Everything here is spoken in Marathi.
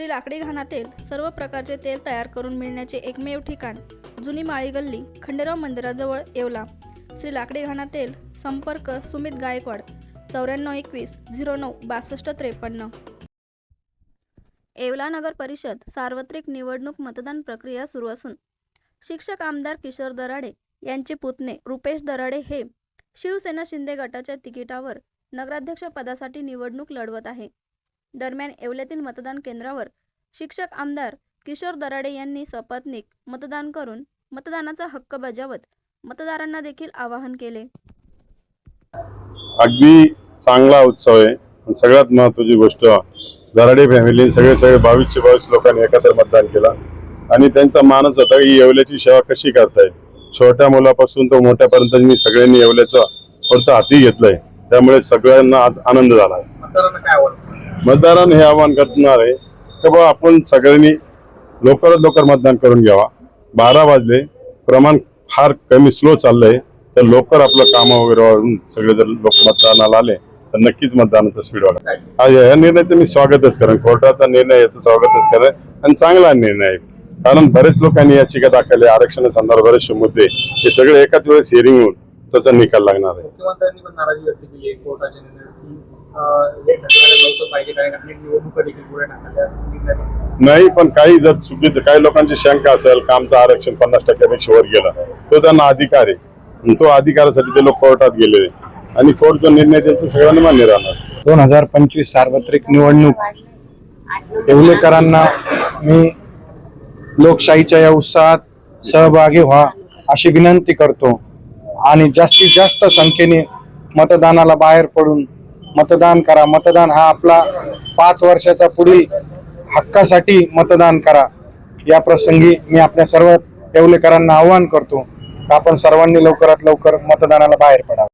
श्री लाकडी घाणातील सर्व प्रकारचे तेल तयार करून मिळण्याचे एकमेव ठिकाण जुनी माळी गल्ली खंडेराव मंदिराजवळ येवला। श्री लाकडी घाणा तेल संपर्क सुमित गायकवाड 9421096253। येवला नगर परिषद सार्वत्रिक निवडणूक मतदान प्रक्रिया सुरू असून शिक्षक आमदार किशोर दराडे यांचे पुतणे रुपेश दराडे हे शिवसेना शिंदे गटाच्या तिकिटावर नगराध्यक्ष पदासाठी निवडणूक लढवत आहे। दरम्यान येवल्यातील मतदान केंद्रावर शिक्षक आमदार किशोर दराडे यांनी सपत्नीक मतदान करून मतदानाचा हक्क बजावत मतदारांना देखील आवाहन केले। अगदी चांगला उत्सव आहे। सगळ्यात महत्त्वाची गोष्ट दराडे फॅमिली सगळे 22 लोकांनी एकत्र मतदान केलं आणि त्यांचा मानस होता की येवल्याची सेवा कशी करताय। छोट्या मुलापासून तर मोठ्यापर्यंत मी सगळ्यांनी येवल्याचं फक्त हाती घेतलंय, त्यामुळे सगळ्यांना आज आनंद झाला आहे। मतदारांना हे आवाहन करणार आहे की बाबा आपण सगळ्यांनी लवकरात लवकर मतदान करून घ्यावा। 12 वाजले, प्रमाण फार कमी स्लो चाललंय, तर लवकर आपलं काम वगैरे सगळे जर लोक मतदानाला आले तर नक्कीच मतदानाचा स्पीड वाढेल। आज या निर्णयाचं मी स्वागतच करेन, कोर्टाचा निर्णय याचं स्वागतच करेन आणि चांगला निर्णय आहे। कारण बरेच लोकांनी याचिका दाखल आरक्षणासंदर्भात बरेचसे मुद्दे हे सगळे एकाच वेळेस हिअरिंग होऊन त्याचा निकाल लागणार आहे। मुख्यमंत्र्यांनी पण नाराजी व्यक्त केली आहे कोर्टाच्या नाही, पण काही जर चुकीचं काही लोकांची शंका असेल का आमचं आरक्षण 50% वर गेलं, तो त्यांना अधिकार आहे। तो अधिकारासाठी ते लोक कोर्टात गेले आणि कोर्ट जो निर्णय देतो सगळ्यांना मान्य राहणार। 2025 सार्वत्रिक निवडणूक येवलेकरांना मी लोकशाहीच्या या उत्साहात सहभागी व्हा अशी विनंती करतो आणि जास्तीत जास्त संख्येने मतदानाला बाहेर पडून मतदान करा। मतदान हा आपला 5 वर्षाचा पुढील हक्कासाठी मतदान करा। या प्रसंगी मी आपल्या सर्व येवलेकरांना आवाहन करतो की आपण सर्वांनी लवकरात लवकर मतदानाला बाहेर पडावं।